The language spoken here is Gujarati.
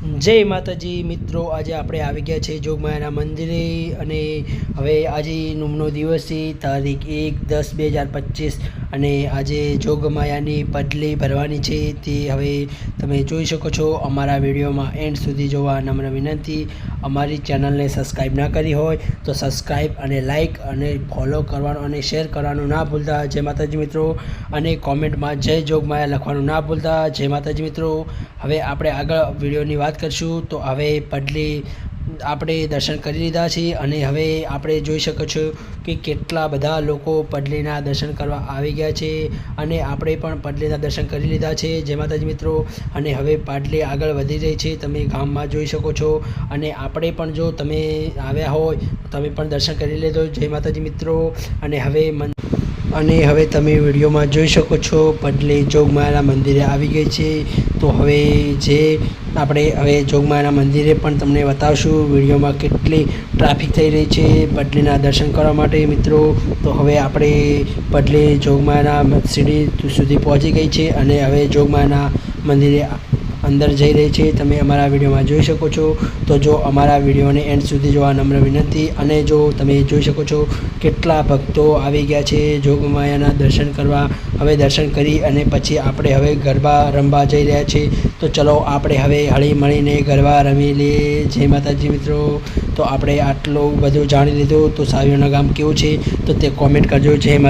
જય માતાજી મિત્રો, આજે આપણે આવી ગયા છે જોગમાયાના મંદિરે અને હવે આજે નુમનો દિવસ છે, તારીખ 1/10/2025 અને આજે જોગમાયાની પડલી ભરવાની છે તે હવે તમે જોઈ શકો છો। અમારા વિડીયોમાં એન્ડ સુધી જોવા નમ્ર વિનંતી। અમારી ચેનલને સબસ્ક્રાઈબ ના કરી હોય તો સબસ્ક્રાઈબ અને લાઈક અને ફોલો કરવાનું અને શેર કરવાનું ના ભૂલતા। જય માતાજી મિત્રો, અને કોમેન્ટમાં જય જોગમાયા લખવાનું ના ભૂલતા। જય માતાજી મિત્રો। હવે આપણે આગળ વિડીયોની વાત કરશું તો હવે પડલી આપણે દર્શન કરી લીધા છે અને હવે આપણે જોઈ શકો છો કે કેટલા બધા લોકો પડલીના દર્શન કરવા આવી ગયા છે અને આપણે પણ પડલીના દર્શન કરી લીધા છે। જય માતાજી મિત્રો। અને હવે પડલી આગળ વધી રહી છે, તમે ગામમાં જોઈ શકો છો અને આપણે પણ જો તમે આવ્યા હોય તમે પણ દર્શન કરી લેજો। જય માતાજી મિત્રો। અને હવે તમે વિડીયોમાં જોઈ શકો છો પડલી જોગમાયાના મંદિરે આવી ગઈ છે। તો હવે જે આપણે હવે જોગમાયાના મંદિરે પણ તમને બતાવશું વિડીયોમાં કેટલી ટ્રાફિક થઈ રહી છે પડલીના દર્શન કરવા માટે મિત્રો। તો હવે આપણે પડલી જોગમાયાના સીડી સુધી પહોંચી ગઈ છે અને હવે જોગમાયાના મંદિરે અંદર જઈ રહી છે, તમે અમારા વિડીયોમાં જોઈ શકો છો। તો જો અમારા વિડીયોને એન્ડ સુધી જોવા નમ્ર વિનંતી। અને જો તમે જોઈ શકો છો કેટલા ભક્તો આવી ગયા છે જોગમાયાના દર્શન કરવા। હવે દર્શન કરી અને પછી આપણે હવે ગરબા રમવા જઈ રહ્યા છીએ, તો ચલો આપણે હવે હળી મળીને ગરબા રમી લઈએ। જય માતાજી મિત્રો। તો આપણે આટલું બધું જાણી લીધું, તો સાવીઓના ગામ કેવું છે તો તે કોમેન્ટ કરજો। જય માતા।